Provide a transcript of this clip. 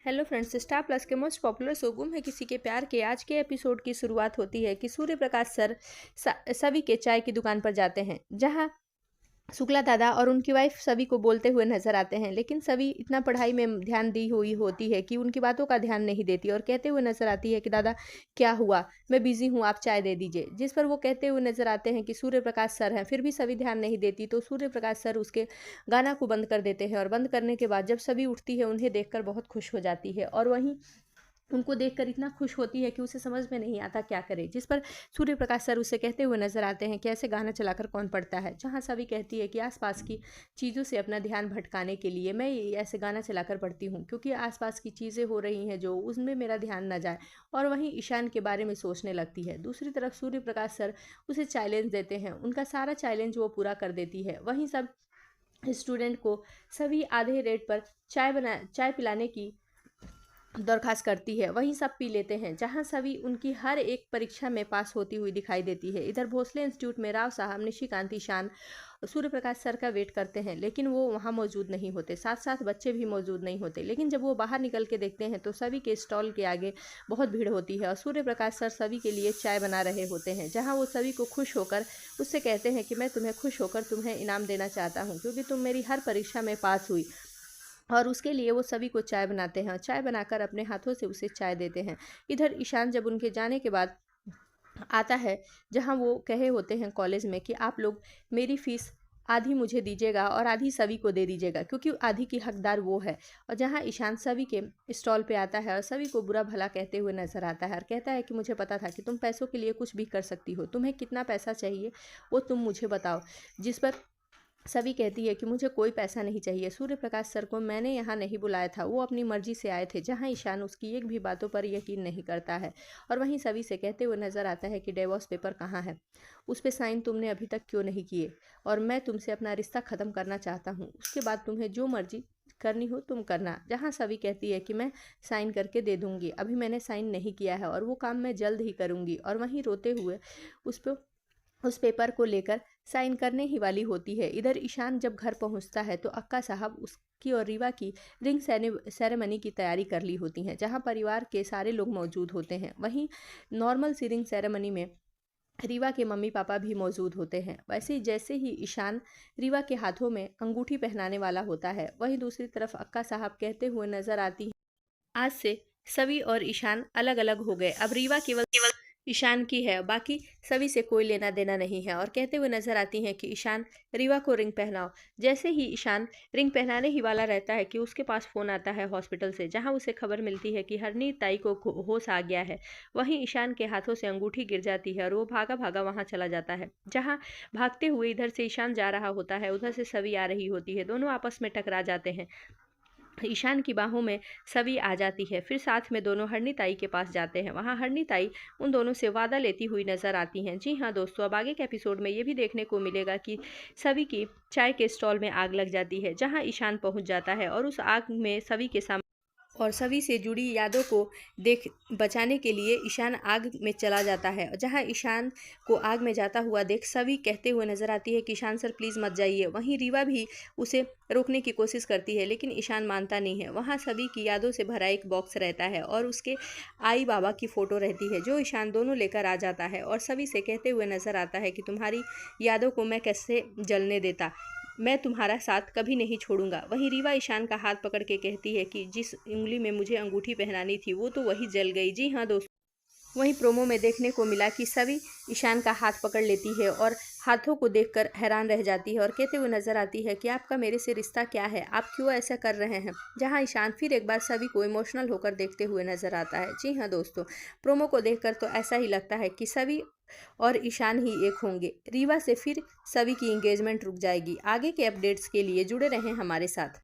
Hello friends, star plus के most popular show गुम है किसी के प्यार के आज के एपिसोड की शुरुआत होती है कि सूर्य प्रकाश सर सभी के चाय की दुकान पर जाते हैं, जहां शुक्ला दादा और उनकी वाइफ सभी को बोलते हुए नजर आते हैं। लेकिन सभी इतना पढ़ाई में ध्यान दी हुई होती है कि उनकी बातों का ध्यान नहीं देती और कहते हुए नजर आती है कि दादा क्या हुआ, मैं बिजी हूँ, आप चाय दे दीजिए। जिस पर वो कहते हुए नजर आते हैं कि सूर्य प्रकाश सर हैं। फिर भी सभी ध्यान नहीं देती तो सूर्य प्रकाश सर उसके गाना को बंद कर देते हैं और बंद करने के बाद जब सभी उठती है उन्हें देखकर बहुत खुश हो जाती है और वहीं उनको देखकर इतना खुश होती है कि उसे समझ में नहीं आता क्या करे। जिस पर सूर्य प्रकाश सर उसे कहते हुए नजर आते हैं कि ऐसे गाना चलाकर कौन पढ़ता है। जहां सभी कहती है कि आसपास की चीज़ों से अपना ध्यान भटकाने के लिए मैं ये ऐसे गाना चलाकर पढ़ती हूँ, क्योंकि आसपास की चीज़ें हो रही हैं जो उसमें मेरा ध्यान न जाए। और वहीं ईशान के बारे में सोचने लगती है। दूसरी तरफ सूर्य प्रकाश सर उसे चैलेंज देते हैं, उनका सारा चैलेंज वो पूरा कर देती है। वहीं सब स्टूडेंट को सभी आधे रेट पर चाय पिलाने की दरखास्त करती है। वहीं सब पी लेते हैं, जहां सभी उनकी हर एक परीक्षा में पास होती हुई दिखाई देती है। इधर भोसले इंस्टीट्यूट में राव साहब, निशिकांत, ईशान सूर्य प्रकाश सर का वेट करते हैं, लेकिन वो वहाँ मौजूद नहीं होते। साथ साथ बच्चे भी मौजूद नहीं होते। लेकिन जब वो बाहर निकल के देखते हैं तो सभी के स्टॉल के आगे बहुत भीड़ होती है और सूर्य प्रकाश सर सभी के लिए चाय बना रहे होते हैं। जहाँ वो सभी को खुश होकर उससे कहते हैं कि मैं तुम्हें खुश होकर तुम्हें इनाम देना चाहता हूँ, क्योंकि तुम मेरी हर परीक्षा में पास हुई। और उसके लिए वो सभी को चाय बनाते हैं और चाय बनाकर अपने हाथों से उसे चाय देते हैं। इधर ईशान जब उनके जाने के बाद आता है, जहां वो कहे होते हैं कॉलेज में कि आप लोग मेरी फीस आधी मुझे दीजिएगा और आधी सभी को दे दीजिएगा, क्योंकि आधी की हकदार वो है। और जहां ईशान सभी के स्टॉल पे आता है और सभी को बुरा भला कहते हुए नजर आता है और कहता है कि मुझे पता था कि तुम पैसों के लिए कुछ भी कर सकती हो, तुम्हें कितना पैसा चाहिए वो तुम मुझे बताओ। जिस पर सभी कहती है कि मुझे कोई पैसा नहीं चाहिए, सूर्य प्रकाश सर को मैंने यहाँ नहीं बुलाया था, वो अपनी मर्जी से आए थे। जहाँ ईशान उसकी एक भी बातों पर यकीन नहीं करता है और वहीं सभी से कहते हुए नजर आता है कि डिवोर्स पेपर कहाँ है, उस पर साइन तुमने अभी तक क्यों नहीं किए, और मैं तुमसे अपना रिश्ता ख़त्म करना चाहता हूँ, उसके बाद तुम्हें जो मर्जी करनी हो तुम करना। जहाँ सभी कहती है कि मैं साइन करके दे दूंगी, अभी मैंने साइन नहीं किया है और वो काम मैं जल्द ही करूंगी। और वहीं रोते हुए उस पर उस पेपर को लेकर साइन करने ही वाली होती है। इधर ईशान जब घर पहुंचता है तो अक्का साहब उसकी और रीवा की रिंग सेरेमनी की तैयारी कर ली होती हैं, जहां परिवार के सारे लोग मौजूद होते हैं। वहीं नॉर्मल सी रिंग सेरेमनी में रीवा के मम्मी पापा भी मौजूद होते हैं। वैसे ही जैसे ही ईशान रीवा के हाथों में अंगूठी पहनाने वाला होता है, वहीं दूसरी तरफ अक्का साहब कहते हुए नजर आती है, आज से सभी और ईशान अलग अलग हो गए, अब रीवा केवल ईशान की है, बाकी सभी से कोई लेना देना नहीं है। और कहते हुए नजर आती हैं कि ईशान रीवा को रिंग पहनाओ। जैसे ही ईशान रिंग पहनाने ही वाला रहता है कि उसके पास फ़ोन आता है हॉस्पिटल से, जहां उसे खबर मिलती है कि हरनीत ताई को होश आ गया है। वहीं ईशान के हाथों से अंगूठी गिर जाती है और वो भागा भागा वहां चला जाता है। जहां भागते हुए इधर से ईशान जा रहा होता है, उधर से सभी आ रही होती है, दोनों आपस में टकरा जाते हैं। ईशान की बाहों में सभी आ जाती है। फिर साथ में दोनों हरनी ताई के पास जाते हैं। वहाँ हरनी ताई उन दोनों से वादा लेती हुई नजर आती हैं। जी हाँ दोस्तों, अब आगे के एपिसोड में ये भी देखने को मिलेगा कि सभी की चाय के स्टॉल में आग लग जाती है, जहाँ ईशान पहुँच जाता है और उस आग में सभी के सामने और सभी से जुड़ी यादों को देख बचाने के लिए ईशान आग में चला जाता है। जहां ईशान को आग में जाता हुआ देख सभी कहते हुए नजर आती है कि ईशान सर प्लीज़ मत जाइए। वहीं रीवा भी उसे रोकने की कोशिश करती है, लेकिन ईशान मानता नहीं है। वहां सभी की यादों से भरा एक बॉक्स रहता है और उसके आई बाबा की फ़ोटो रहती है, जो ईशान दोनों लेकर आ जाता है और सभी से कहते हुए नजर आता है कि तुम्हारी यादों को मैं कैसे जलने देता, मैं तुम्हारा साथ कभी नहीं छोड़ूंगा। वहीं रीवा ईशान का हाथ पकड़ के कहती है कि जिस उंगली में मुझे अंगूठी पहनानी थी वो तो वही जल गई। जी हाँ दोस्तों, वहीं प्रोमो में देखने को मिला कि सभी ईशान का हाथ पकड़ लेती है और हाथों को देखकर हैरान रह जाती है और कहते हुए नजर आती है कि आपका मेरे से रिश्ता क्या है, आप क्यों ऐसा कर रहे हैं। जहां ईशान फिर एक बार सभी को इमोशनल होकर देखते हुए नजर आता है। जी हाँ दोस्तों, प्रोमो को देखकर तो ऐसा ही लगता है कि सभी और ईशान ही एक होंगे। रीवा से फिर सभी की इंगेजमेंट रुक जाएगी। आगे के अपडेट्स के लिए जुड़े रहें हमारे साथ।